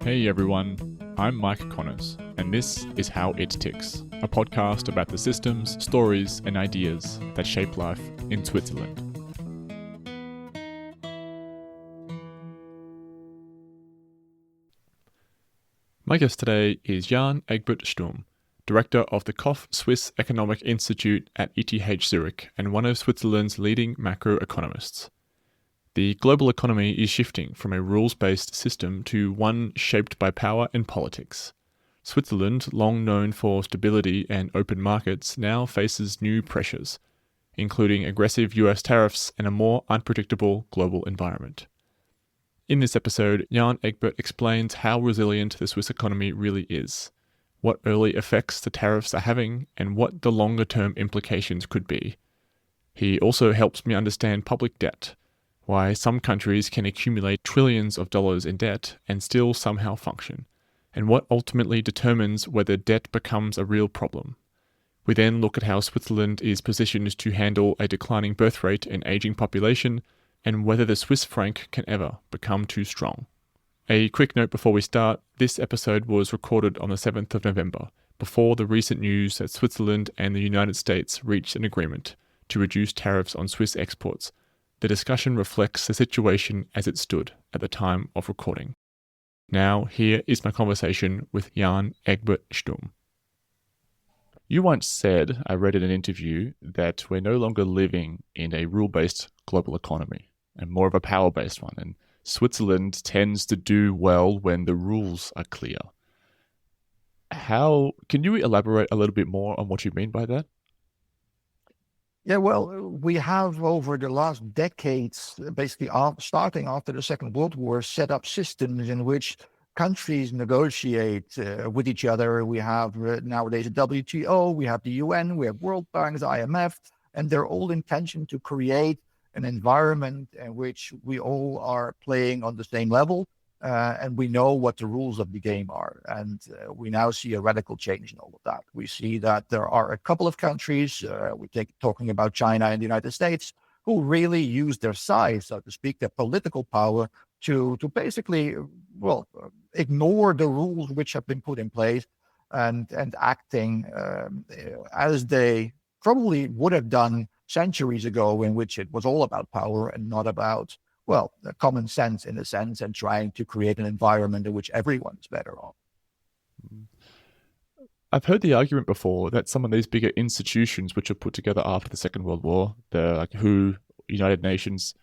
Hey everyone, I'm Mike Connors, and this is How It Ticks, a podcast about the systems, stories, and ideas that shape life in Switzerland. My guest today is Jan-Egbert Sturm, director of the KOF Swiss Economic Institute at ETH Zurich and one of Switzerland's leading macroeconomists. The global economy is shifting from a rules-based system to one shaped by power and politics. Switzerland, long known for stability and open markets, now faces new pressures, including aggressive US tariffs and a more unpredictable global environment. In this episode, Jan-Egbert explains how resilient the Swiss economy really is, what early effects the tariffs are having, and what the longer-term implications could be. He also helps me understand public debt, why some countries can accumulate trillions of dollars in debt and still somehow function, and what ultimately determines whether debt becomes a real problem. We then look at how Switzerland is positioned to handle a declining birth rate and aging population, and whether the Swiss franc can ever become too strong. A quick note before we start, this episode was recorded on the 7th of November, before the recent news that Switzerland and the United States reached an agreement to reduce tariffs on Swiss exports. The discussion reflects the situation as it stood at the time of recording. Now, here is my conversation with Jan-Egbert Sturm. You once said, I read in an interview, that we're no longer living in a rule-based global economy and more of a power-based one, and Switzerland tends to do well when the rules are clear. Can you elaborate a little bit more on what you mean by that? Yeah, well, we have over the last decades, basically starting after the Second World War, set up systems in which countries negotiate with each other. We have nowadays a WTO, we have the UN, we have World Bank, IMF, and they're all intention to create an environment in which we all are playing on the same level. And we know what the rules of the game are. And we now see a radical change in all of that. We see that there are a couple of countries, talking about China and the United States, who really use their size, so to speak, their political power to basically, ignore the rules which have been put in place and acting as they probably would have done centuries ago, in which it was all about power and not about common sense in a sense, and trying to create an environment in which everyone's better off. I've heard the argument before that some of these bigger institutions which were put together after the Second World War, the WHO, United Nations,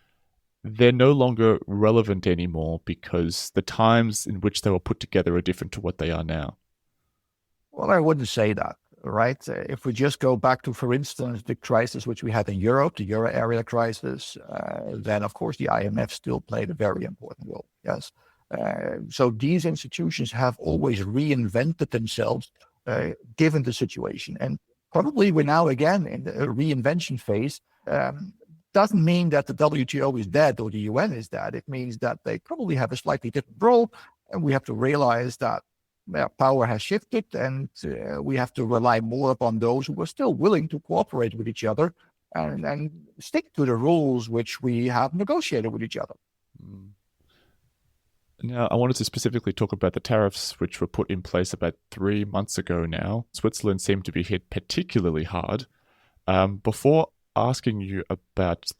they're no longer relevant anymore because the times in which they were put together are different to what they are now. Well, I wouldn't say that. Right. If we just go back to, for instance, the crisis which we had in Europe, the euro area crisis, then of course the IMF still played a very important role. Yes. So these institutions have always reinvented themselves given the situation. And probably we're now again in the reinvention phase. Doesn't mean that the WTO is dead or the UN is dead. It means that they probably have a slightly different role. And we have to realize that power has shifted, and we have to rely more upon those who are still willing to cooperate with each other and stick to the rules which we have negotiated with each other. Now, I wanted to specifically talk about the tariffs which were put in place about 3 months ago now. Switzerland seemed to be hit particularly hard. Before asking you about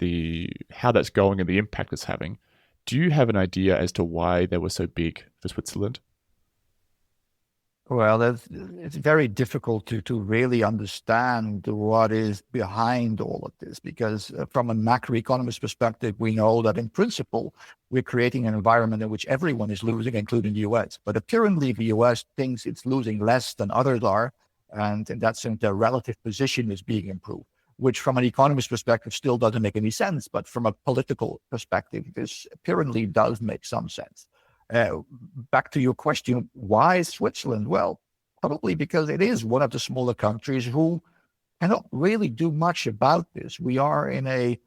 how that's going and the impact it's having, do you have an idea as to why they were so big for Switzerland? Well, it's very difficult to really understand what is behind all of this, because from a macroeconomist perspective, we know that in principle, we're creating an environment in which everyone is losing, including the US. But apparently the US thinks it's losing less than others are. And in that sense, their relative position is being improved, which from an economist perspective still doesn't make any sense. But from a political perspective, this apparently does make some sense. Back to your question, why Switzerland? Well, probably because it is one of the smaller countries who cannot really do much about this. We are in a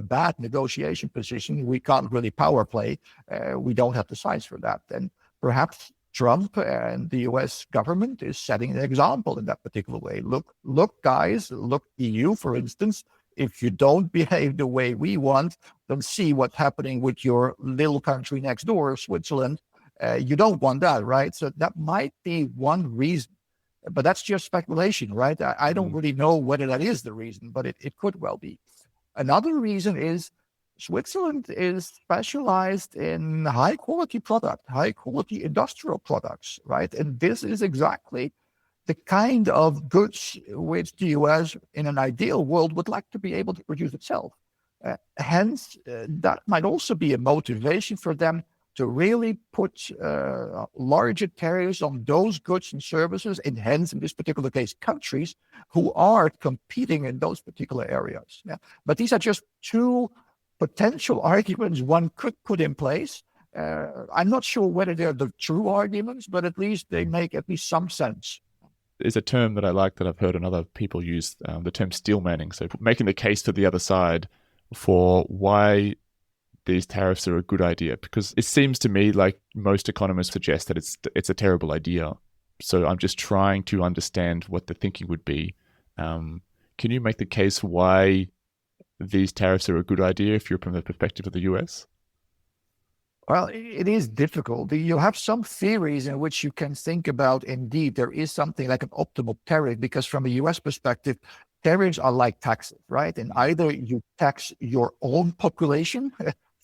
bad negotiation position. We can't really power play. We don't have the size for that. And perhaps Trump and the US government is setting an example in that particular way. Look, guys, look, EU, for instance. If you don't behave the way we want, then see what's happening with your little country next door, Switzerland, You don't want that, right? So that might be one reason, but that's just speculation, right? I don't really know whether that is the reason, but it could well be. Another reason is Switzerland is specialized in high quality industrial products, right? And this is exactly the kind of goods which the US, in an ideal world, would like to be able to produce itself. Hence, that might also be a motivation for them to really put larger tariffs on those goods and services, and hence, in this particular case, countries who are competing in those particular areas. Yeah. But these are just two potential arguments one could put in place. I'm not sure whether they're the true arguments, but at least they make at least some sense. There's a term that I like that I've heard other people use, the term steel manning. So making the case to the other side for why these tariffs are a good idea, because it seems to me like most economists suggest that it's a terrible idea. So I'm just trying to understand what the thinking would be. Can you make the case why these tariffs are a good idea if you're from the perspective of the US? Well, it is difficult. You have some theories in which you can think about, indeed, there is something like an optimal tariff, because from a US perspective, tariffs are like taxes, right? And either you tax your own population,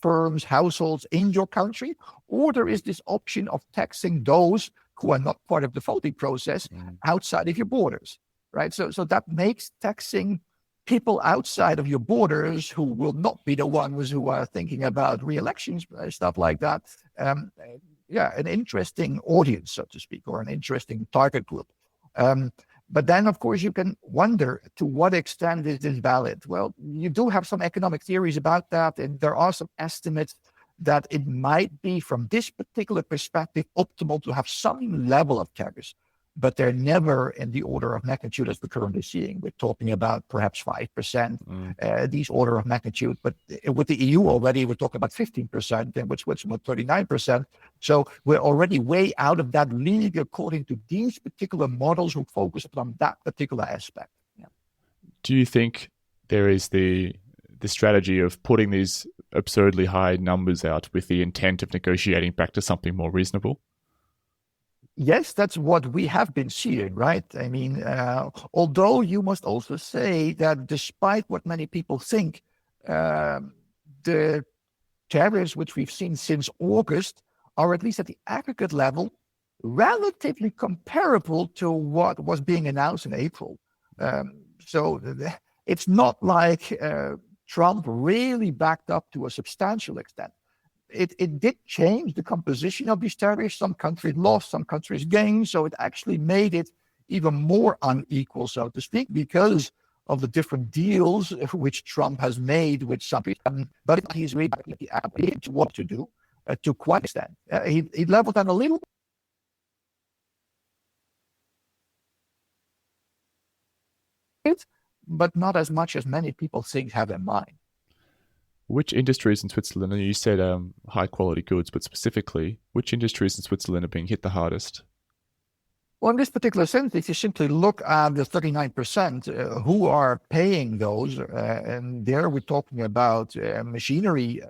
firms, households in your country, or there is this option of taxing those who are not part of the voting process outside of your borders, right? So that makes taxing people outside of your borders who will not be the ones who are thinking about re-elections, stuff like that. An interesting audience, so to speak, or an interesting target group. But then, of course, you can wonder to what extent is this valid? Well, you do have some economic theories about that, and there are some estimates that it might be, from this particular perspective, optimal to have some level of tariffs, but they're never in the order of magnitude as we're currently seeing. We're talking about perhaps 5%, these order of magnitude. But with the EU already, we're talking about 15%, and with Switzerland, 39%. So we're already way out of that league according to these particular models who focus on that particular aspect. Yeah. Do you think there is the strategy of putting these absurdly high numbers out with the intent of negotiating back to something more reasonable? Yes, that's what we have been seeing, right? I mean, although you must also say that despite what many people think, the tariffs which we've seen since August are, at least at the aggregate level, relatively comparable to what was being announced in April. So it's not like Trump really backed up to a substantial extent. It did change the composition of these tariffs. Some countries lost, some countries gained. So it actually made it even more unequal, so to speak, because of the different deals which Trump has made with some people. But he's really to what to do to quite an extent. He leveled down a little, but not as much as many people think have in mind. Which industries in Switzerland, and you said high quality goods, but specifically, which industries in Switzerland are being hit the hardest? Well, in this particular sense, if you simply look at the 39% who are paying those, and there we're talking about machinery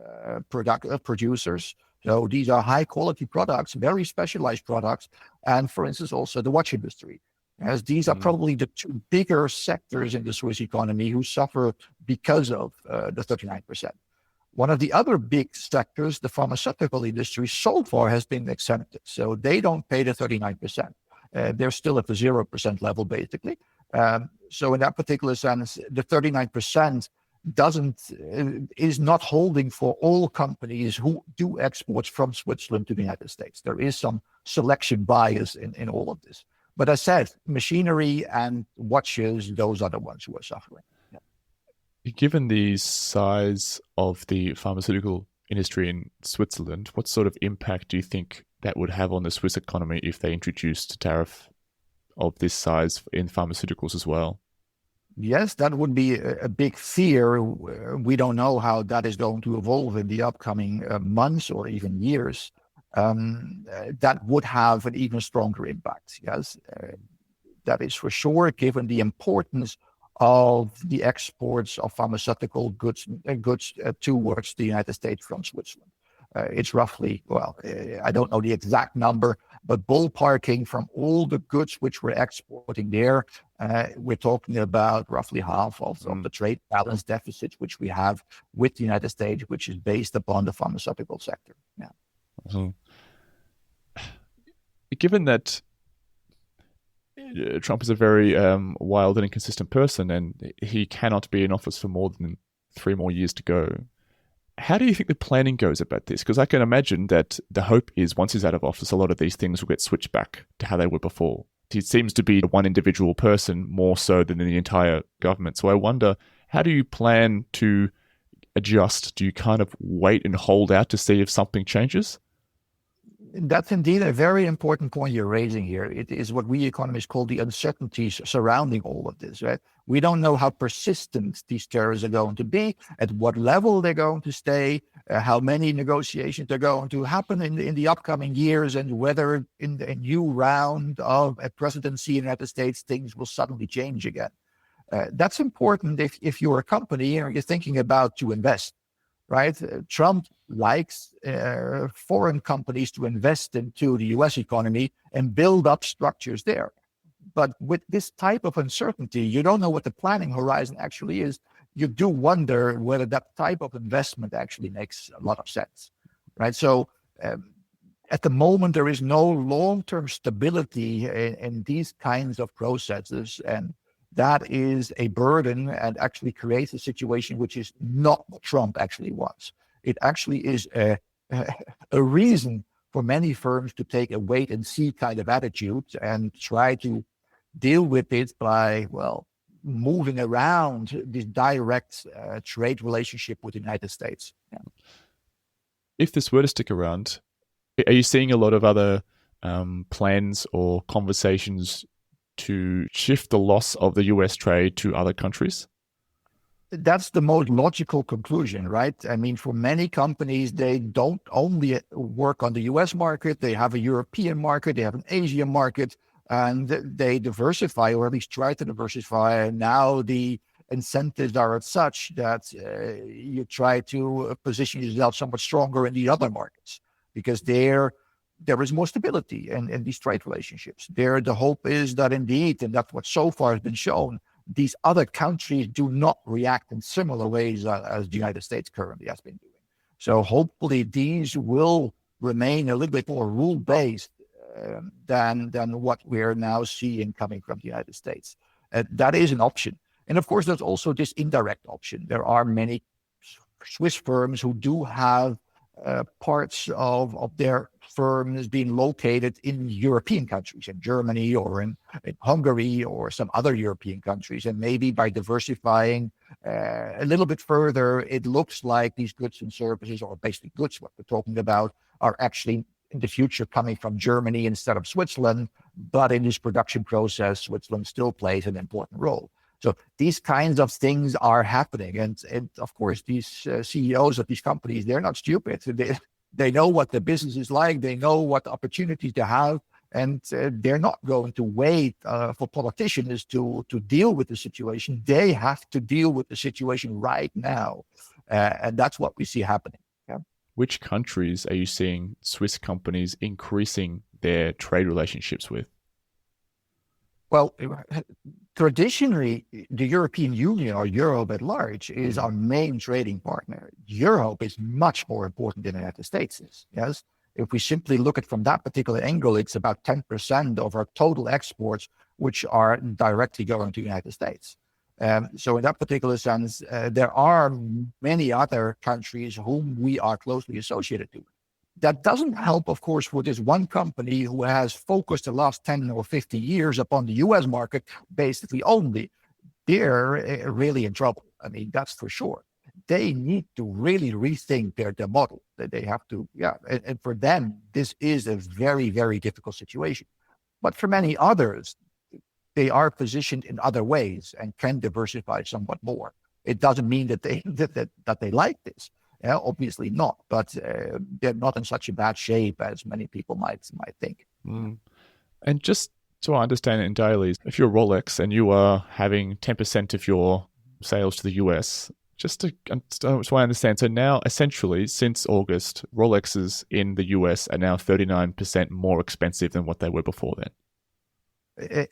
producers. So these are high quality products, very specialized products, and for instance, also the watch industry, as these are probably the two bigger sectors in the Swiss economy who suffer because of the 39%. One of the other big sectors, the pharmaceutical industry, so far has been exempted. So they don't pay the 39%. They're still at the 0% level, basically. So in that particular sense, the 39% is not holding for all companies who do exports from Switzerland to the United States. There is some selection bias in all of this. But as I said, machinery and watches, those are the ones who are suffering. Yeah. Given the size of the pharmaceutical industry in Switzerland, what sort of impact do you think that would have on the Swiss economy if they introduced a tariff of this size in pharmaceuticals as well? Yes, that would be a big fear. We don't know how that is going to evolve in the upcoming months or even years. That would have an even stronger impact. Yes, that is for sure, given the importance of the exports of pharmaceutical goods towards the United States from Switzerland. It's roughly, well, I don't know the exact number, but ballparking from all the goods which we're exporting there, we're talking about roughly half of the trade balance deficit which we have with the United States, which is based upon the pharmaceutical sector. Yeah. So, given that Trump is a very wild and inconsistent person, and he cannot be in office for more than 3 more years to go, how do you think the planning goes about this? Because I can imagine that the hope is once he's out of office, a lot of these things will get switched back to how they were before. He seems to be one individual person more so than the entire government. So I wonder, how do you plan to adjust? Do you kind of wait and hold out to see if something changes? That's indeed a very important point you're raising here. It is what we economists call the uncertainties surrounding all of this, right? We don't know how persistent these tariffs are going to be, at what level they're going to stay, how many negotiations are going to happen in the upcoming years, and whether in a new round of a presidency in the United States, things will suddenly change again. That's important if you're a company or you're thinking about to invest. Right? Trump likes foreign companies to invest into the US economy and build up structures there. But with this type of uncertainty, you don't know what the planning horizon actually is. You do wonder whether that type of investment actually makes a lot of sense. Right? So at the moment, there is no long-term stability in these kinds of processes. And that is a burden and actually creates a situation which is not what Trump actually wants. It actually is a reason for many firms to take a wait and see kind of attitude and try to deal with it by, well, moving around this direct trade relationship with the United States. Yeah. If this were to stick around, are you seeing a lot of other plans or conversations to shift the loss of the US trade to other countries? That's the most logical conclusion, right? I mean, for many companies, they don't only work on the US market, they have a European market, they have an Asian market, and they diversify, or at least try to diversify. Now the incentives are such that you try to position yourself somewhat stronger in the other markets, because there is more stability in these trade relationships. There, the hope is that indeed, and that's what so far has been shown, these other countries do not react in similar ways as the United States currently has been doing. So hopefully these will remain a little bit more rule-based than what we're now seeing coming from the United States. That is an option. And of course, there's also this indirect option. There are many Swiss firms who do have parts of their firms being located in European countries, in Germany or in Hungary or some other European countries. And maybe by diversifying a little bit further, it looks like these goods and services, or basically goods, what we're talking about, are actually in the future coming from Germany instead of Switzerland. But in this production process, Switzerland still plays an important role. So these kinds of things are happening. And of course, these CEOs of these companies, they're not stupid. They know what the business is like. They know what opportunities they have. And they're not going to wait for politicians to deal with the situation. They have to deal with the situation right now. And that's what we see happening. Yeah? Which countries are you seeing Swiss companies increasing their trade relationships with? Well, traditionally, the European Union, or Europe at large, is our main trading partner. Europe is much more important than the United States is. Yes, if we simply look at from that particular angle, it's about 10% of our total exports, which are directly going to the United States. So in that particular sense, there are many other countries whom we are closely associated to. That doesn't help, of course, for this one company who has focused the last 10 or 50 years upon the US market, basically only. They're really in trouble. I mean, that's for sure. They need to really rethink their model. That they have to, and for them, this is a very, very difficult situation. But for many others, they are positioned in other ways and can diversify somewhat more. It doesn't mean that they like this. Yeah, obviously not, but they're not in such a bad shape as many people might think. Mm. And just so I understand it entirely, if you're Rolex and you are having 10% of your sales to the US, so I understand. So now, essentially, since August, Rolexes in the US are now 39% more expensive than what they were before then.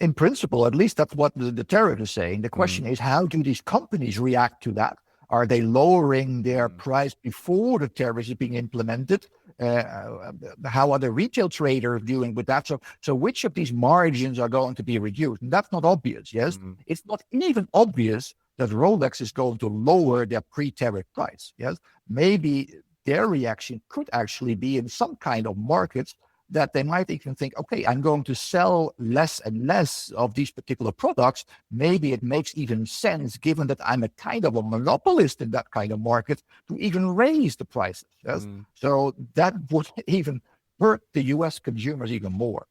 In principle, at least that's what the tariff is saying. The question is, how do these companies react to that? Are they lowering their price before the tariff is being implemented? How are the retail traders dealing with that? So which of these margins are going to be reduced? And that's not obvious, yes? It's not even obvious that Rolex is going to lower their pre-tariff price, yes? Maybe their reaction could actually be in some kind of markets that they might even think, okay, I'm going to sell less and less of these particular products. Maybe it makes even sense, given that I'm a kind of a monopolist in that kind of market, to even raise the prices. Yes? So that would even hurt the US consumers even more.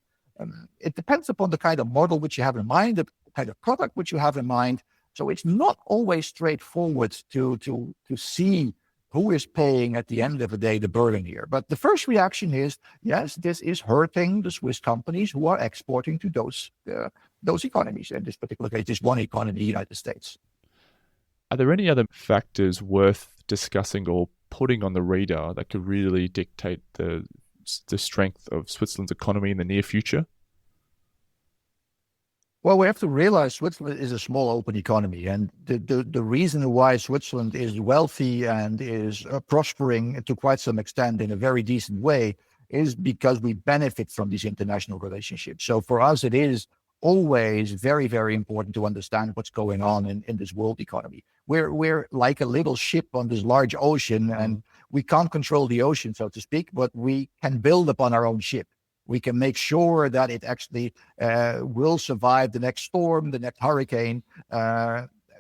It depends upon the kind of model which you have in mind, the kind of product which you have in mind. So it's not always straightforward to see who is paying at the end of the day the burden here. But the first reaction is, yes, this is hurting the Swiss companies who are exporting to those economies. In this particular case, this one economy, the United States. Are there any other factors worth discussing or putting on the radar that could really dictate the strength of Switzerland's economy in the near future? Well, we have to realize Switzerland is a small open economy, and the reason why Switzerland is wealthy and is prospering to quite some extent in a very decent way is because we benefit from these international relationships. So for us, it is always very, very important to understand what's going on in this world economy. We're like a little ship on this large ocean, and we can't control the ocean, so to speak, but we can build upon our own ship. We can make sure that it actually will survive the next storm, the next hurricane.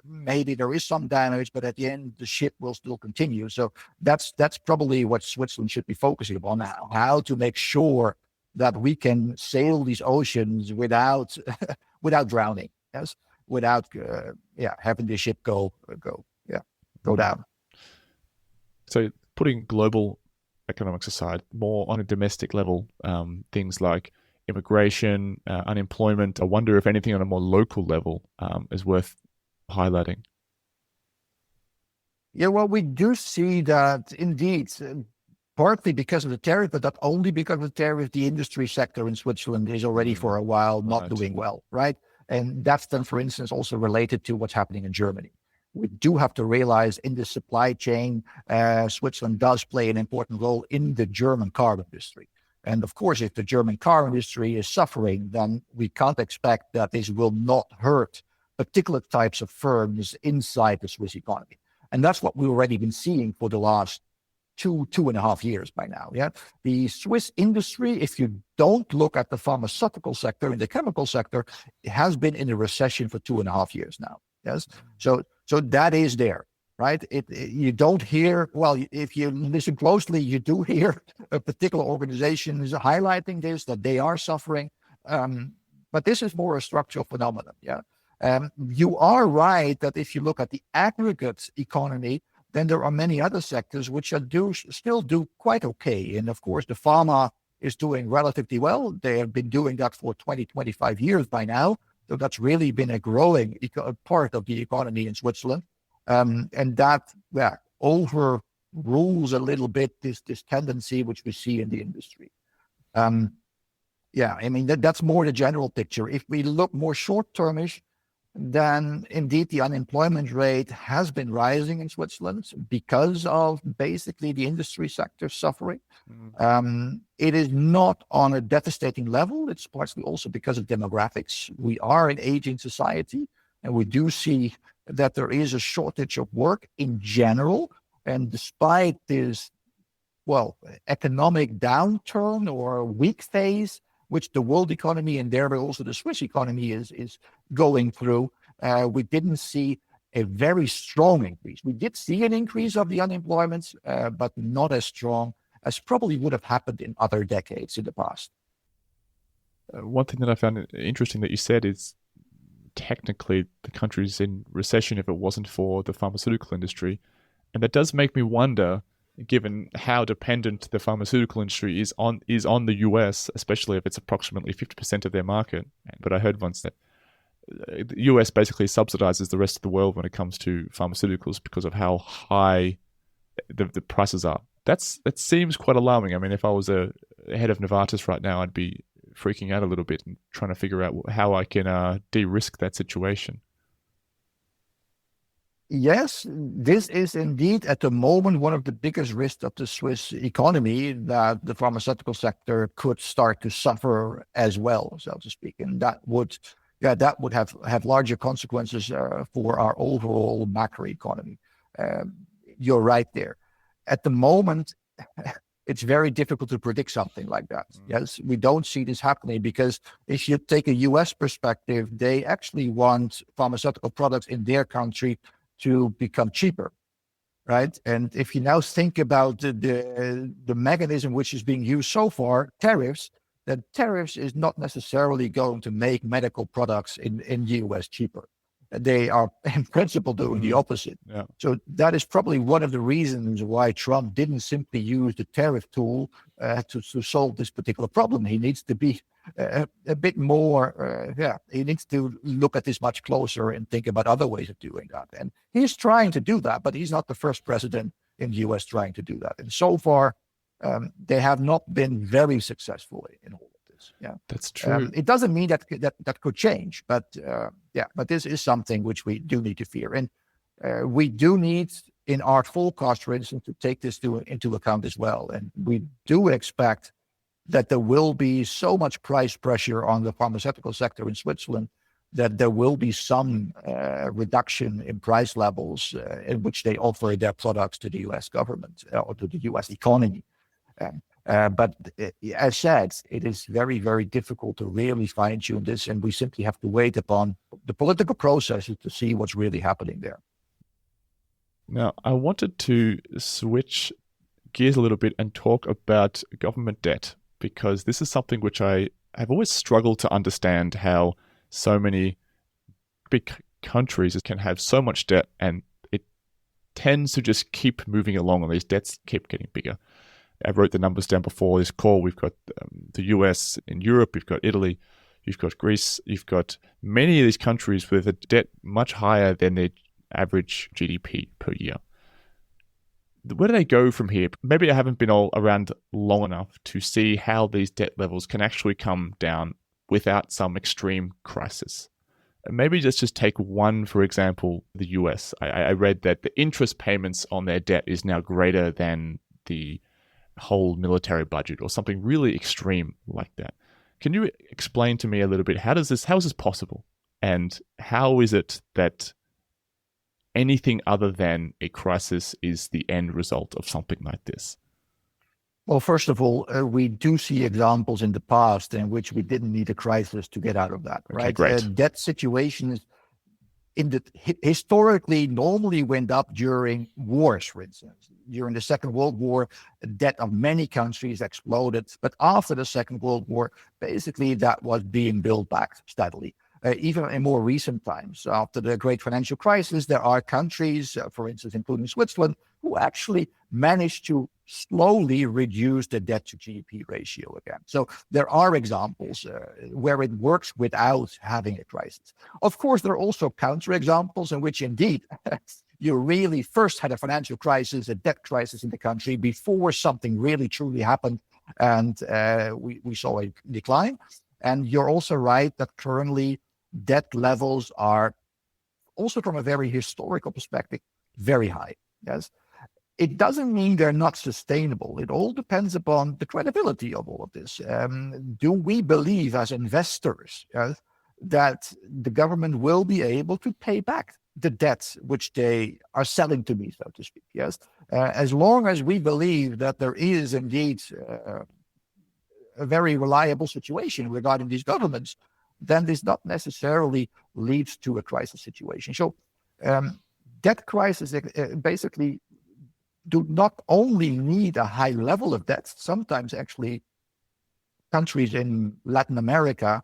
Maybe there is some damage, but at the end, the ship will still continue. So that's probably what Switzerland should be focusing upon now, how to make sure that we can sail these oceans without drowning, yes, without having the ship go down. So putting global economics aside, more on a domestic level, things like immigration, unemployment, I wonder if anything on a more local level is worth highlighting. Yeah, well, we do see that indeed, partly because of the tariff, but not only because of the tariff, the industry sector in Switzerland is already for a while not doing well, right? And that's then, for instance, also related to what's happening in Germany. We do have to realize in the supply chain, Switzerland does play an important role in the German car industry. And of course, if the German car industry is suffering, then we can't expect that this will not hurt particular types of firms inside the Swiss economy. And that's what we've already been seeing for the last two and a half years by now. Yeah, the Swiss industry, if you don't look at the pharmaceutical sector and the chemical sector, it has been in a recession for 2.5 years now. Yes, so that is there, right? You don't hear, well, if you listen closely, you do hear a particular organization is highlighting this, that they are suffering. But this is more a structural phenomenon. Yeah, you are right that if you look at the aggregate economy, then there are many other sectors which still do quite okay. And of course, the pharma is doing relatively well. They have been doing that for 25 years by now. So that's really been a growing part of the economy in Switzerland. And that overrules a little bit this tendency which we see in the industry. I mean, that's more the general picture. If we look more short-termish, then indeed the unemployment rate has been rising in Switzerland because of basically the industry sector suffering. It is not on a devastating level. It's partially also because of demographics. We are an aging society, and we do see that there is a shortage of work in general. And despite this, economic downturn or weak phase, which the world economy and thereby also the Swiss economy is going through, we didn't see a very strong increase. We did see an increase of the unemployment, but not as strong as probably would have happened in other decades in the past. One thing that I found interesting that you said is technically the country's in recession if it wasn't for the pharmaceutical industry. And that does make me wonder, given how dependent the pharmaceutical industry is on the US, especially if it's approximately 50% of their market. But I heard once that the US basically subsidizes the rest of the world when it comes to pharmaceuticals because of how high the prices are. That seems quite alarming. I mean, if I was a head of Novartis right now, I'd be freaking out a little bit and trying to figure out how I can de-risk that situation. Yes, this is indeed at the moment one of the biggest risks of the Swiss economy, that the pharmaceutical sector could start to suffer as well, so to speak, and that would have larger consequences for our overall macroeconomy. You're right there. At the moment, it's very difficult to predict something like that. Yes, we don't see this happening because if you take a US perspective, they actually want pharmaceutical products in their country to become cheaper, right? And if you now think about the mechanism which is being used so far, tariffs, then tariffs is not necessarily going to make medical products in the US cheaper. They are in principle doing the opposite. Yeah. So that is probably one of the reasons why Trump didn't simply use the tariff tool to solve this particular problem. He needs to be a bit more, he needs to look at this much closer and think about other ways of doing that. And he's trying to do that, but he's not the first president in the US trying to do that. And so far, they have not been very successful in all. Yeah, that's true. It doesn't mean that could change, but but this is something which we do need to fear, and we do need in our forecast, for instance, to take this into account as well. And we do expect that there will be so much price pressure on the pharmaceutical sector in Switzerland that there will be some reduction in price levels in which they offer their products to the U.S. government or to the U.S. economy. But as said, it is very, very difficult to really fine-tune this, and we simply have to wait upon the political processes to see what's really happening there. Now, I wanted to switch gears a little bit and talk about government debt, because this is something which I have always struggled to understand, how so many big countries can have so much debt and it tends to just keep moving along and these debts keep getting bigger. I wrote the numbers down before this call. We've got the US, in Europe, you've got Italy, you've got Greece, you've got many of these countries with a debt much higher than their average GDP per year. Where do they go from here? Maybe I haven't been all around long enough to see how these debt levels can actually come down without some extreme crisis. Maybe let's just take one, for example, the US. I read that the interest payments on their debt is now greater than the whole military budget or something really extreme like that. Can you explain to me a little bit, how is this possible? And how is it that anything other than a crisis is the end result of something like this? Well, first of all, we do see examples in the past in which we didn't need a crisis to get out of that, okay, right? Great. Debt situations historically normally went up during wars, for instance. During the Second World War, the debt of many countries exploded. But after the Second World War, basically that was being built back steadily. Even in more recent times, after the great financial crisis, there are countries, for instance, including Switzerland, who actually managed to slowly reduce the debt to GDP ratio again. So there are examples where it works without having a crisis. Of course, there are also counterexamples in which indeed you really first had a financial crisis, a debt crisis in the country before something really truly happened, and we saw a decline. And you're also right that currently debt levels are also from a very historical perspective, very high. Yes. It doesn't mean they're not sustainable. It all depends upon the credibility of all of this. Do we believe as investors that the government will be able to pay back the debts which they are selling to me, so to speak? Yes. As long as we believe that there is indeed a very reliable situation regarding these governments, then this not necessarily leads to a crisis situation. So debt crisis basically do not only need a high level of debt. Sometimes actually countries in Latin America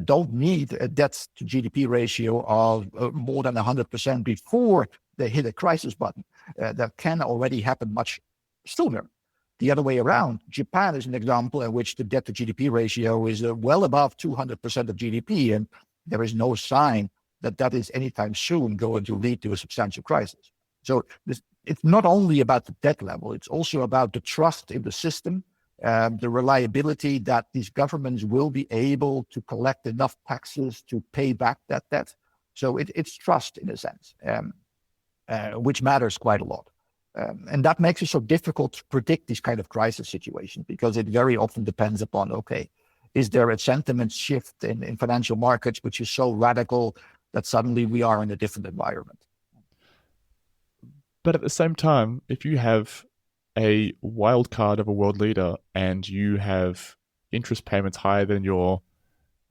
don't need a debt to GDP ratio of more than 100% before they hit a crisis button. That can already happen much sooner. The other way around, Japan is an example in which the debt to GDP ratio is well above 200% of GDP. And there is no sign that that is anytime soon going to lead to a substantial crisis. So it's not only about the debt level, it's also about the trust in the system, the reliability that these governments will be able to collect enough taxes to pay back that debt. So it's trust in a sense, which matters quite a lot. And that makes it so difficult to predict these kind of crisis situations, because it very often depends upon, okay, is there a sentiment shift in financial markets which is so radical that suddenly we are in a different environment? But at the same time, if you have a wild card of a world leader and you have interest payments higher than your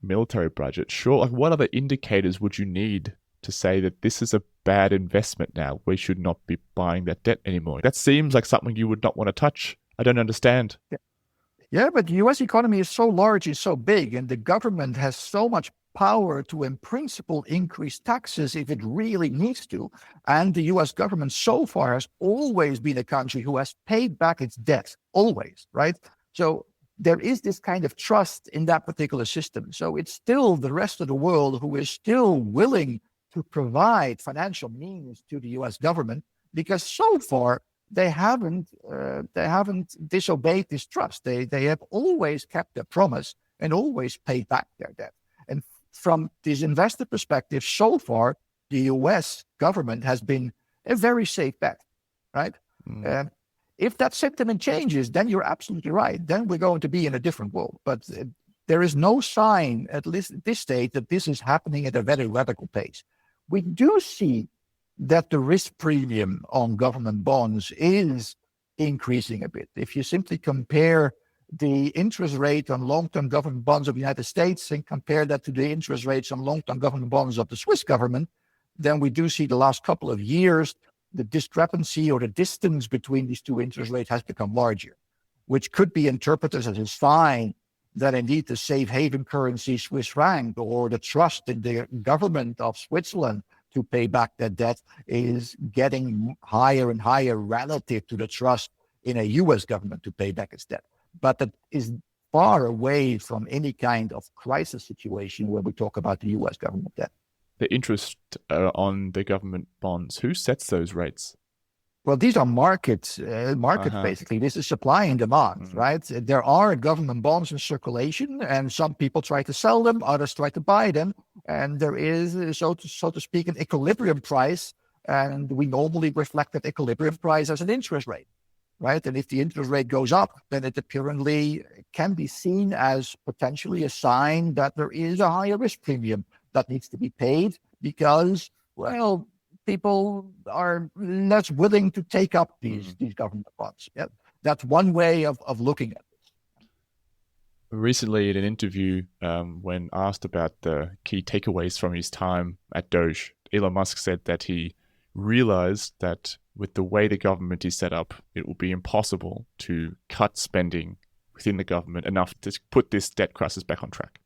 military budget, sure, like what other indicators would you need to say that this is a bad investment now? We should not be buying that debt anymore. That seems like something you would not want to touch. I don't understand. Yeah, but the US economy is so large and so big, and the government has so much power to, in principle, increase taxes if it really needs to. And the US government so far has always been a country who has paid back its debt, always, right? So there is this kind of trust in that particular system. So it's still the rest of the world who is still willing to provide financial means to the US government, because so far they haven't disobeyed this trust. They have always kept their promise and always paid back their debt. And from this investor perspective, so far, the US government has been a very safe bet, right? If that sentiment changes, then you're absolutely right. Then we're going to be in a different world. But there is no sign, at least at this stage, that this is happening at a very radical pace. We do see that the risk premium on government bonds is increasing a bit. If you simply compare the interest rate on long-term government bonds of the United States and compare that to the interest rates on long-term government bonds of the Swiss government, then we do see the last couple of years, the discrepancy or the distance between these two interest rates has become larger, which could be interpreted as a sign that indeed the safe haven currency Swiss franc, or the trust in the government of Switzerland to pay back that debt, is getting higher and higher relative to the trust in a US government to pay back its debt. But that is far away from any kind of crisis situation where we talk about the US government debt. The interest on the government bonds, who sets those rates? Well, these are markets, basically. This is supply and demand, right? There are government bonds in circulation, and some people try to sell them, others try to buy them. And there is, so to speak, an equilibrium price. And we normally reflect that equilibrium price as an interest rate, right? And if the interest rate goes up, then it apparently can be seen as potentially a sign that there is a higher risk premium that needs to be paid because, well, people are less willing to take up these government bonds. Yeah, that's one way of looking at it. Recently, in an interview, when asked about the key takeaways from his time at Doge, Elon Musk said that he realized that with the way the government is set up, it will be impossible to cut spending within the government enough to put this debt crisis back on track.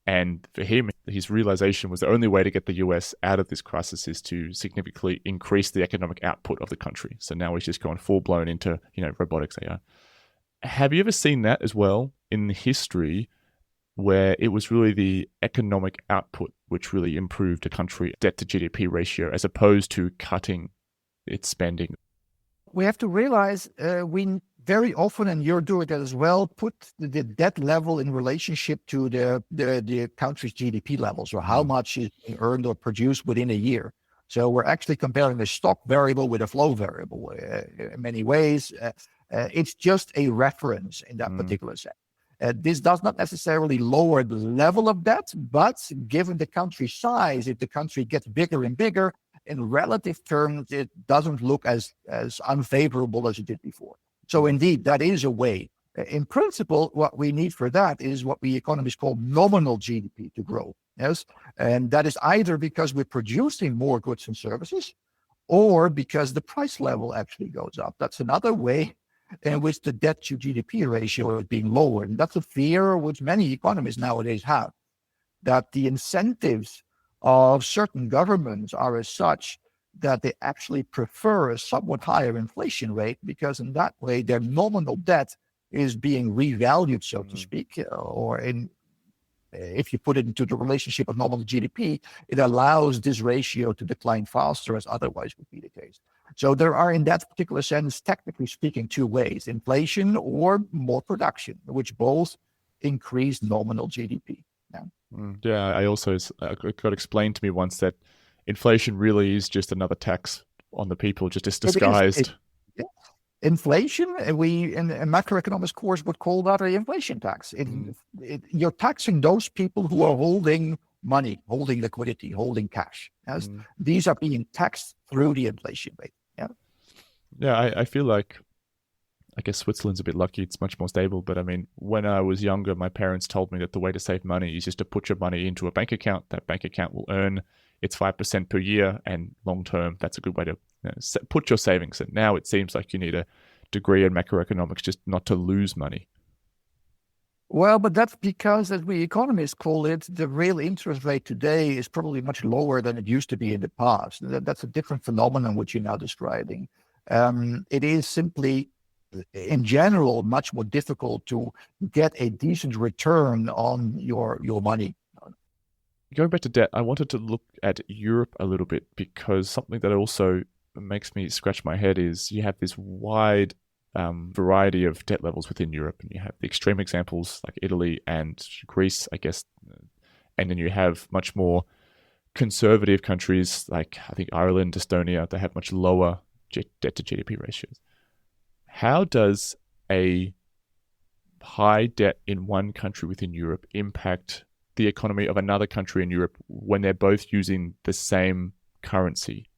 And for him, his realization was the only way to get the US out of this crisis is to significantly increase the economic output of the country. So now he's just gone full blown into, robotics, AI. Have you ever seen that as well in history, where it was really the economic output which really improved a country debt to GDP ratio as opposed to cutting its spending? We have to realize we very often, and you're doing that as well, put the debt level in relationship to the country's GDP levels, or how much is earned or produced within a year. So we're actually comparing the stock variable with a flow variable in many ways. It's just a reference in that particular sense. This does not necessarily lower the level of debt, but given the country's size, if the country gets bigger and bigger, in relative terms, it doesn't look as unfavorable as it did before. So indeed, that is a way. In principle, what we need for that is what we economists call nominal GDP to grow. Yes, and that is either because we're producing more goods and services, or because the price level actually goes up. That's another way in which the debt to GDP ratio is being lowered. And that's a fear which many economists nowadays have, that the incentives of certain governments are as such that they actually prefer a somewhat higher inflation rate, because in that way their nominal debt is being revalued, so to speak, or in if you put it into the relationship of nominal GDP, it allows this ratio to decline faster as otherwise would be the case. So there are, in that particular sense, technically speaking, two ways: inflation or more production, which both increase nominal GDP. Yeah. Yeah, I also got explained to me once that inflation really is just another tax on the people, just disguised. Inflation, we in a macroeconomics course would call that an inflation tax. You're taxing those people who are holding money, holding liquidity, holding cash. As these are being taxed through the inflation rate. Yeah. Yeah, I feel like, I guess Switzerland's a bit lucky. It's much more stable. But I mean, when I was younger, my parents told me that the way to save money is just to put your money into a bank account. That bank account will earn its 5% per year, and long term, that's a good way to put your savings. And now it seems like you need a degree in macroeconomics just not to lose money. Well, but that's because, as we economists call it, the real interest rate today is probably much lower than it used to be in the past. That's a different phenomenon which you're now describing. It is simply, in general, much more difficult to get a decent return on your money. Going back to debt, I wanted to look at Europe a little bit, because something that also makes me scratch my head is you have this wide variety of debt levels within Europe, and you have the extreme examples like Italy and Greece, I guess, and then you have much more conservative countries like, I think, Ireland, Estonia. They have much lower debt to GDP ratios. How does a high debt in one country within Europe impact the economy of another country in Europe when they're both using the same currency?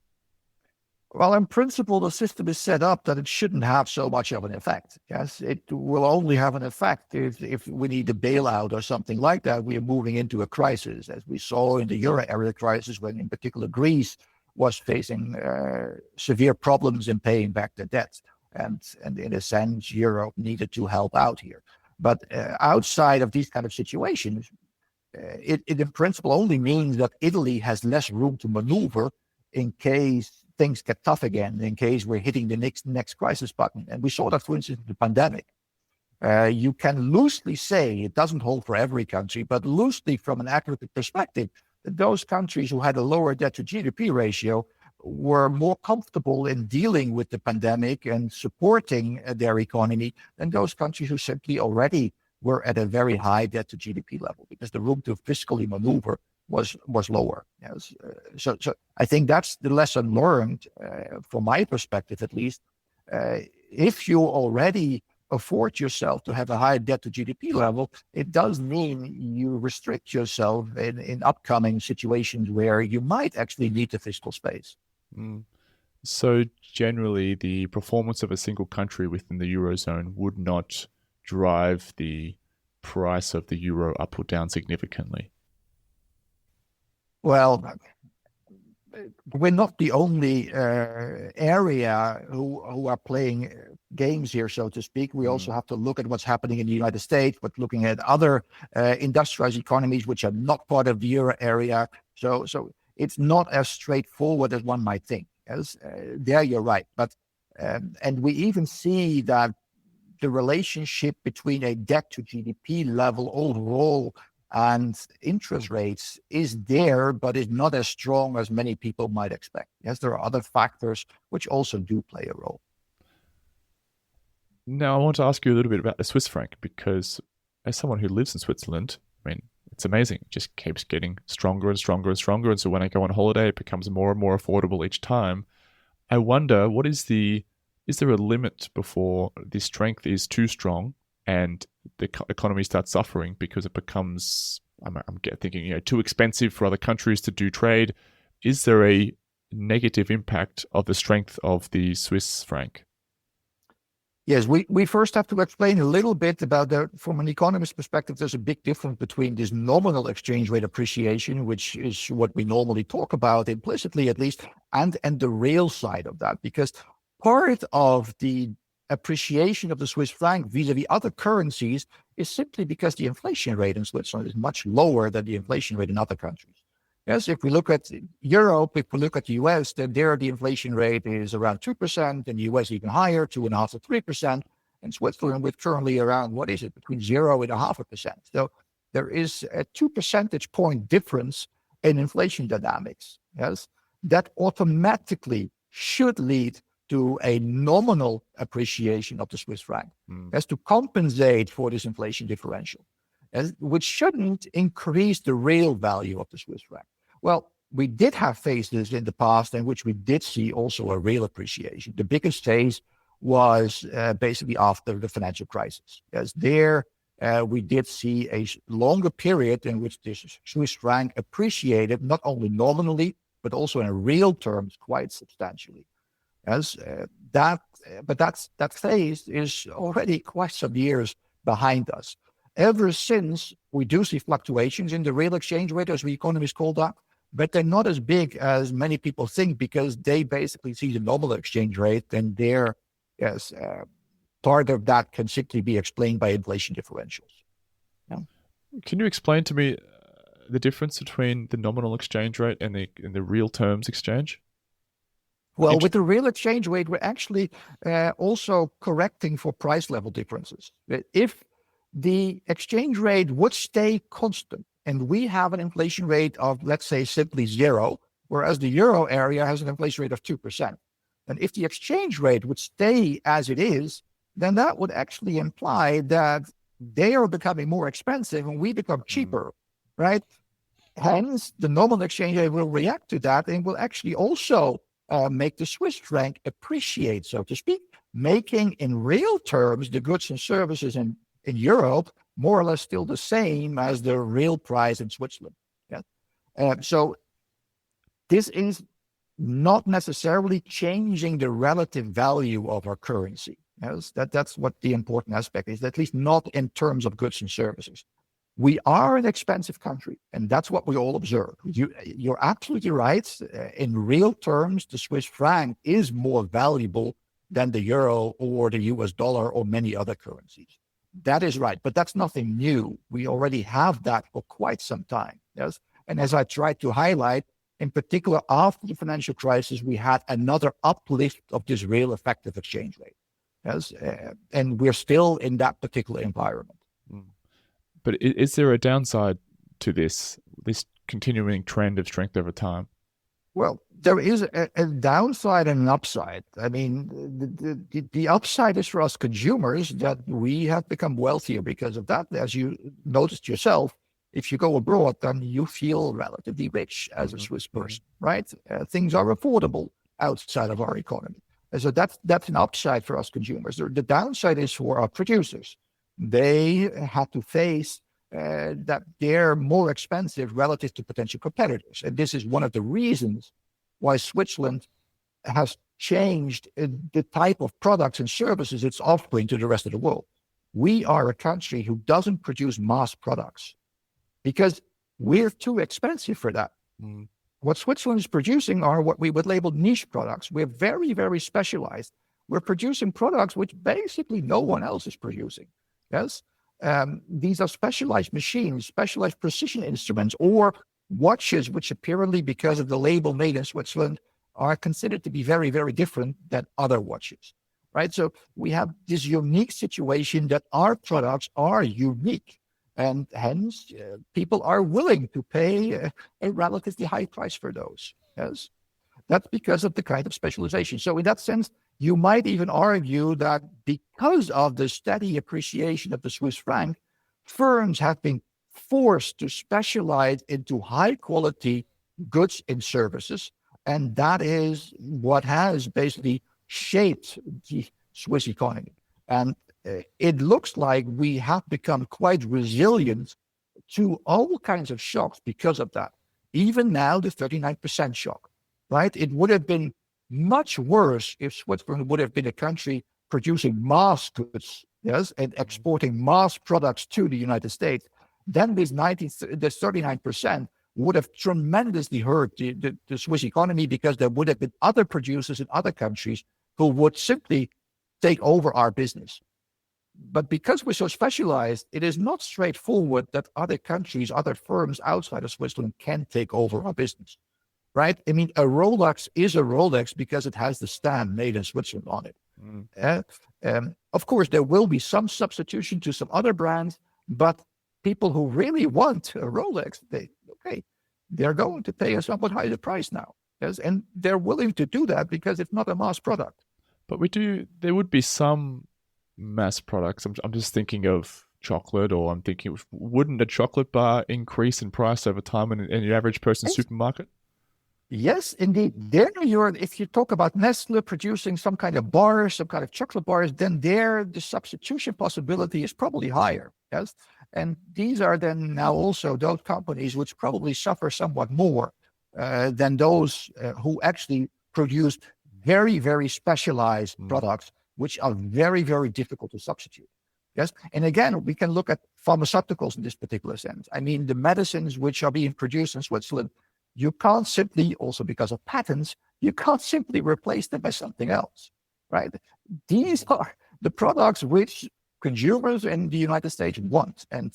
Well, in principle, the system is set up that it shouldn't have so much of an effect. Yes, it will only have an effect if we need a bailout or something like that. We are moving into a crisis, as we saw in the euro area crisis, when in particular Greece was facing severe problems in paying back the debt. And in a sense, Europe needed to help out here. But outside of these kind of situations, it in principle only means that Italy has less room to maneuver in case things get tough again, in case we're hitting the next crisis button. And we saw that, for instance, in the pandemic. You can loosely say, it doesn't hold for every country, but loosely from an aggregate perspective, that those countries who had a lower debt to GDP ratio were more comfortable in dealing with the pandemic and supporting their economy than those countries who simply already were at a very high debt to GDP level, because the room to fiscally maneuver was lower. Yes. So I think that's the lesson learned, from my perspective at least. If you already afford yourself to have a high debt to GDP level, it does mean you restrict yourself in upcoming situations where you might actually need the fiscal space. So generally, the performance of a single country within the Eurozone would not drive the price of the euro up or down significantly. Well, we're not the only area who are playing games here, so to speak. We also have to look at what's happening in the United States, but looking at other industrialized economies which are not part of the euro area. So it's not as straightforward as one might think. Yes, there you're right. But and we even see that the relationship between a debt to GDP level overall and interest rates is there, but is not as strong as many people might expect. Yes, there are other factors which also do play a role. Now, I want to ask you a little bit about the Swiss franc, because as someone who lives in Switzerland, I mean, it's amazing. It just keeps getting stronger and stronger and stronger. And so when I go on holiday, it becomes more and more affordable each time. I wonder, is there a limit before the strength is too strong and the economy starts suffering because it becomes, I'm thinking, too expensive for other countries to do trade? Is there a negative impact of the strength of the Swiss franc? Yes, we first have to explain a little bit about that. From an economist perspective, there's a big difference between this nominal exchange rate appreciation, which is what we normally talk about implicitly at least, and the real side of that. Because part of the appreciation of the Swiss franc vis-a-vis other currencies is simply because the inflation rate in Switzerland is much lower than the inflation rate in other countries. Yes, if we look at Europe, if we look at the US, then there the inflation rate is around 2%, in the US even higher, 2.5% to 3%. In Switzerland, we're currently around, between 0.5%. So there is a 2 percentage point difference in inflation dynamics. Yes, that automatically should lead to a nominal appreciation of the Swiss franc, as to compensate for this inflation differential, which shouldn't increase the real value of the Swiss franc. Well, we did have phases in the past in which we did see also a real appreciation. The biggest phase was basically after the financial crisis. As there, we did see a longer period in which the Swiss franc appreciated, not only nominally, but also in real terms quite substantially. That phase is already quite some years behind us. Ever since, we do see fluctuations in the real exchange rate, as we economists call that, but they're not as big as many people think, because they basically see the nominal exchange rate, and their part of that can simply be explained by inflation differentials. Yeah. Can you explain to me the difference between the nominal exchange rate and the real terms exchange? Well, with the real exchange rate, we're actually also correcting for price level differences. If the exchange rate would stay constant, and we have an inflation rate of, let's say, simply 0, whereas the euro area has an inflation rate of 2%. And if the exchange rate would stay as it is, then that would actually imply that they are becoming more expensive and we become cheaper, right? Hence, the nominal exchange rate will react to that and will actually also make the Swiss franc appreciate, so to speak, making in real terms the goods and services in Europe more or less still the same as the real price in Switzerland. Yeah? So this is not necessarily changing the relative value of our currency. Yes? That's what the important aspect is, at least not in terms of goods and services. We are an expensive country, and that's what we all observe. You're absolutely right. In real terms, the Swiss franc is more valuable than the euro or the US dollar or many other currencies. That is right, but that's nothing new. We already have that for quite some time. Yes, and as I tried to highlight, in particular after the financial crisis, we had another uplift of this real effective exchange rate. Yes, and we're still in that particular environment. But is there a downside to this continuing trend of strength over time? Well, there is a downside and an upside. I mean, the upside is for us consumers that we have become wealthier because of that. As you noticed yourself, if you go abroad, then you feel relatively rich as a Swiss person, right? Things are affordable outside of our economy. And so that's an upside for us consumers. The downside is for our producers. They have to face that they're more expensive relative to potential competitors. And this is one of the reasons why Switzerland has changed the type of products and services it's offering to the rest of the world. We are a country who doesn't produce mass products because we're too expensive for that. What Switzerland is producing are what we would label niche products. We're very, very specialized. We're producing products which basically no one else is producing. Yes, these are specialized machines, specialized precision instruments, or watches, which apparently, because of the label made in Switzerland, are considered to be very, very different than other watches, right? So we have this unique situation that our products are unique, and hence people are willing to pay a relatively high price for those. Yes, that's because of the kind of specialization. So in that sense, you might even argue that because of the steady appreciation of the Swiss franc, firms have been forced to specialize into high quality goods and services. And that is what has basically shaped the Swiss economy. And it looks like we have become quite resilient to all kinds of shocks because of that. Even now, the 39% shock, right? It would have been much worse if Switzerland would have been a country producing mass goods, yes, and exporting mass products to the United States. Then this 39% would have tremendously hurt the Swiss economy, because there would have been other producers in other countries who would simply take over our business. But because we're so specialized, it is not straightforward that other countries, other firms outside of Switzerland can take over our business. Right? I mean, a Rolex is a Rolex because it has the stamp made in Switzerland on it. Of course, there will be some substitution to some other brands, but people who really want a Rolex, they're going to pay a somewhat higher price now. Yes, and they're willing to do that because it's not a mass product. But there would be some mass products. I'm just thinking of chocolate, or I'm thinking, wouldn't a chocolate bar increase in price over time in your average person's supermarket? Yes, indeed. If you talk about Nestle producing some kind of bars, some kind of chocolate bars, then the substitution possibility is probably higher. Yes. And these are then now also those companies which probably suffer somewhat more than those who actually produce very, very specialized products, which are very, very difficult to substitute. Yes. And again, we can look at pharmaceuticals in this particular sense. I mean, the medicines which are being produced in Switzerland, you can't simply, also because of patents, you can't simply replace them by something else, right? These are the products which consumers in the United States want. And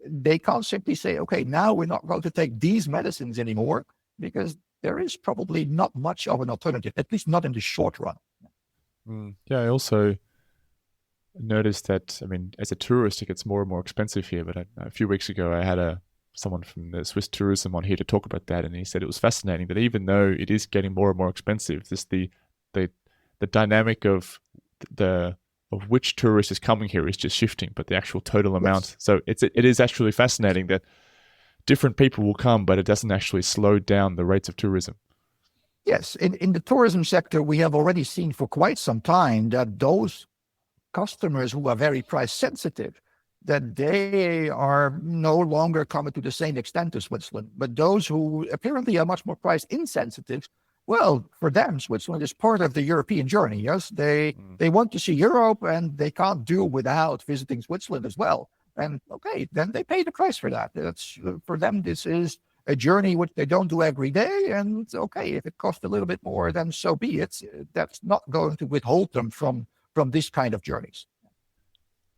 they can't simply say, okay, now we're not going to take these medicines anymore, because there is probably not much of an alternative, at least not in the short run. Yeah, I also noticed that, I mean, as a tourist, it gets more and more expensive here. But a few weeks ago, I had someone from the Swiss tourism on here to talk about that, and he said it was fascinating that even though it is getting more and more expensive, the dynamic of which tourist is coming here is just shifting, but the actual total amount. Yes. So it is actually fascinating that different people will come, but it doesn't actually slow down the rates of tourism. Yes, in the tourism sector, we have already seen for quite some time that those customers who are very price sensitive, that they are no longer coming to the same extent to Switzerland. But those who apparently are much more price insensitive, well, for them, Switzerland is part of the European journey. Yes, they want to see Europe, and they can't do without visiting Switzerland as well. And okay, then they pay the price for that. That's for them. This is a journey which they don't do every day, and okay, if it costs a little bit more, then so be it. That's not going to withhold them from this kind of journeys.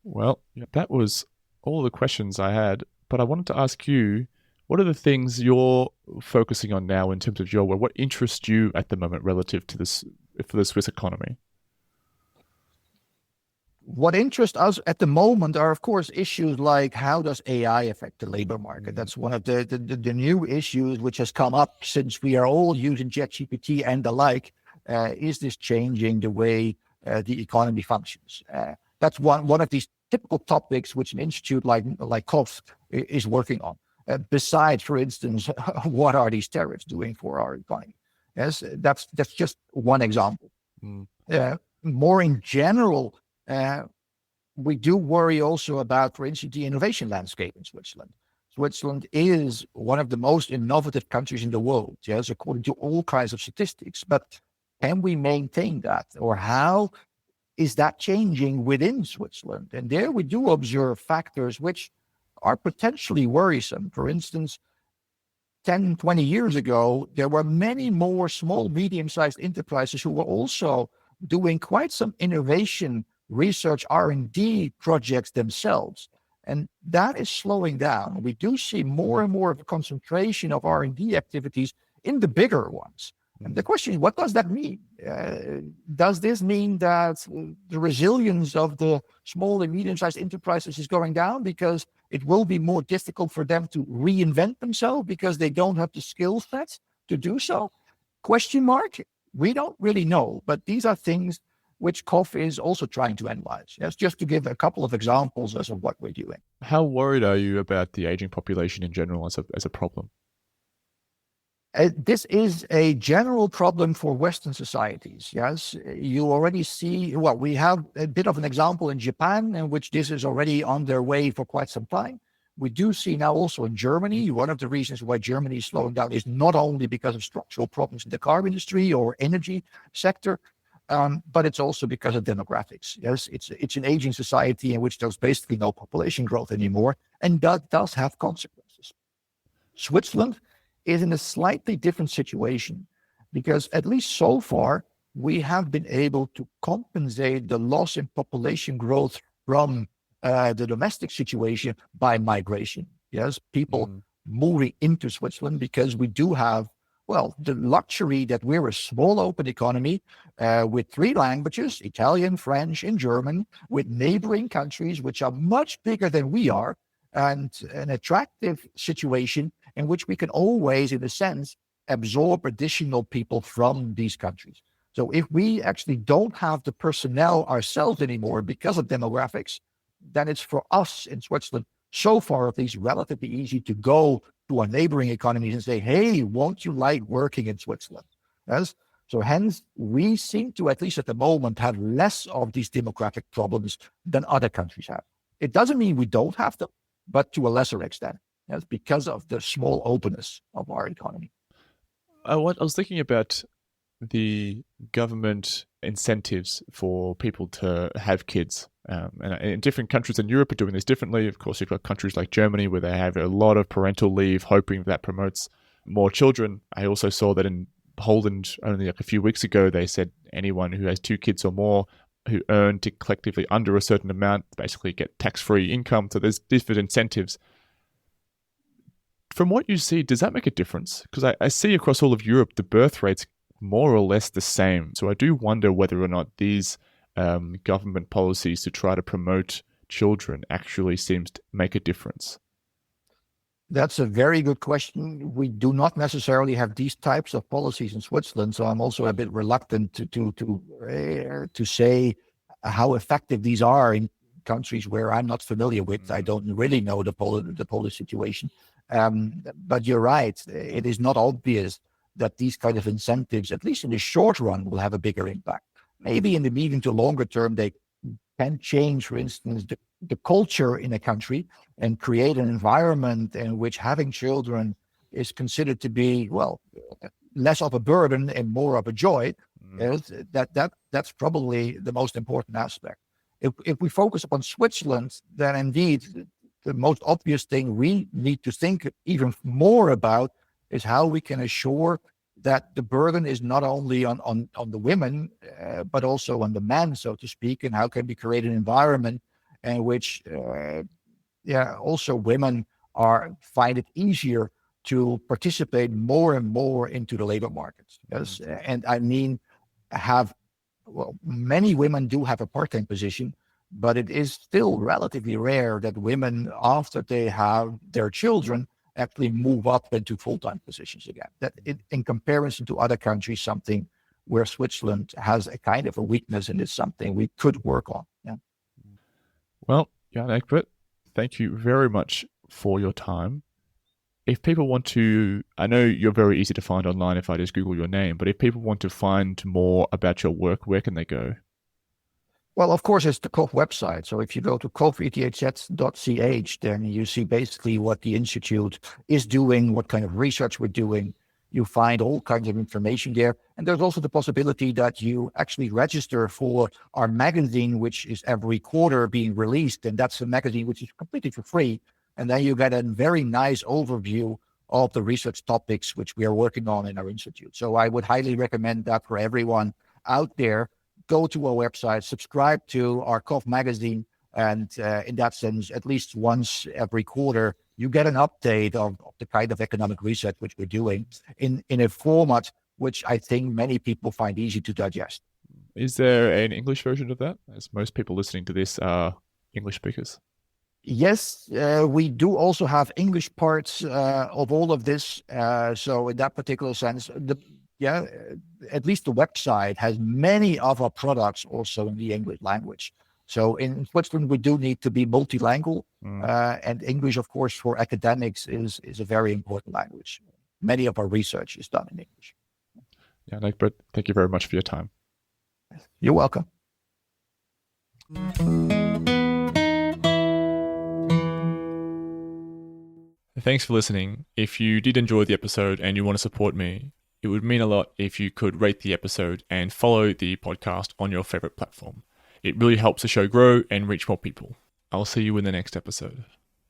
Well, that was all the questions I had, but I wanted to ask you, what are the things you're focusing on now in terms of your work? What interests you at the moment relative to this, for the Swiss economy? What interests us at the moment are, of course, issues like how does AI affect the labor market? That's one of the new issues which has come up since we are all using ChatGPT and the like. Is this changing the way the economy functions? That's one of these typical topics which an institute like KOF is working on. Besides, for instance, what are these tariffs doing for our economy? Yes, that's just one example. More in general, we do worry also about, for instance, the innovation landscape in Switzerland. Switzerland is one of the most innovative countries in the world, yes, according to all kinds of statistics. But can we maintain that, or how is that changing within Switzerland? And there we do observe factors which are potentially worrisome. For instance, 10, 20 years ago, there were many more small, medium-sized enterprises who were also doing quite some innovation, research, R&D projects themselves. And that is slowing down. We do see more and more of a concentration of R&D activities in the bigger ones. And the question is, what does that mean? Does this mean that the resilience of the small and medium-sized enterprises is going down because it will be more difficult for them to reinvent themselves because they don't have the skill sets to do so? Question mark. We don't really know, but these are things which KOF is also trying to analyze. Yes, just to give a couple of examples as of what we're doing. How worried are you about the aging population in general as a problem? This is a general problem for Western societies. Yes, you already see, well, we have a bit of an example in Japan, in which this is already on their way for quite some time. We do see now also in Germany. One of the reasons why Germany is slowing down is not only because of structural problems in the car industry or energy sector, but it's also because of demographics. Yes, it's an aging society in which there's basically no population growth anymore, and that does have consequences. Switzerland is in a slightly different situation because, at least so far, we have been able to compensate the loss in population growth from the domestic situation by migration. Yes, people moving into Switzerland, because we do have well, the luxury that we're a small open economy with three languages, Italian, French, and German, with neighboring countries which are much bigger than we are, and an attractive situation in which we can always, in a sense, absorb additional people from these countries. So if we actually don't have the personnel ourselves anymore because of demographics, then it's for us in Switzerland, so far at least, relatively easy to go to our neighboring economies and say, hey, won't you like working in Switzerland? Yes. So hence, we seem to, at least at the moment, have less of these demographic problems than other countries have. It doesn't mean we don't have them, but to a lesser extent, yes, because of the small openness of our economy. I was thinking about the government incentives for people to have kids. And in different countries in Europe are doing this differently. Of course, you've got countries like Germany where they have a lot of parental leave, hoping that promotes more children. I also saw that in Poland only like a few weeks ago, they said anyone who has 2 kids or more who earn collectively under a certain amount basically get tax-free income. So there's different incentives. From what you see, does that make a difference? Because I see across all of Europe, the birth rate's more or less the same. So I do wonder whether or not these government policies to try to promote children actually seems to make a difference. That's a very good question. We do not necessarily have these types of policies in Switzerland, so I'm also a bit reluctant to say how effective these are in countries where I'm not familiar with. I don't really know the Polish situation. But you're right. It is not obvious that these kind of incentives, at least in the short run, will have a bigger impact. Maybe in the medium to longer term, they can change, for instance, the culture in a country and create an environment in which having children is considered to be, well, less of a burden and more of a joy. That's probably the most important aspect. If we focus upon Switzerland, then indeed the most obvious thing we need to think even more about is how we can assure that the burden is not only on the women, but also on the men, so to speak, and how can we create an environment in which, also women find it easier to participate more and more into the labor markets. Yes, and I mean, many women do have a part-time position, but it is still relatively rare that women, after they have their children, actually move up into full-time positions again. That in comparison to other countries, something where Switzerland has a kind of a weakness, and it's something we could work on. Yeah. Well, Jan-Egbert, thank you very much for your time. If people want to, I know you're very easy to find online if I just Google your name, but if people want to find more about your work, where can they go? Well, of course, it's the KOF website. So if you go to kofethz.ch, then you see basically what the Institute is doing, what kind of research we're doing. You find all kinds of information there. And there's also the possibility that you actually register for our magazine, which is every quarter being released. And that's a magazine which is completely for free. And then you get a very nice overview of the research topics which we are working on in our Institute. So I would highly recommend that for everyone out there. Go to our website, subscribe to our KOF magazine, and in that sense, at least once every quarter, you get an update of the kind of economic research which we're doing in a format which I think many people find easy to digest. Is there an English version of that? As most people listening to this are English speakers. Yes, we do also have English parts of all of this. So in that particular sense, at least the website has many of our products also in the English language. So in Switzerland, we do need to be multilingual, and English, of course, for academics is a very important language. Many of our research is done in English. Yeah, Jan-Egbert, thank you very much for your time. You're welcome. Thanks for listening. If you did enjoy the episode and you want to support me, it would mean a lot if you could rate the episode and follow the podcast on your favorite platform. It really helps the show grow and reach more people. I'll see you in the next episode.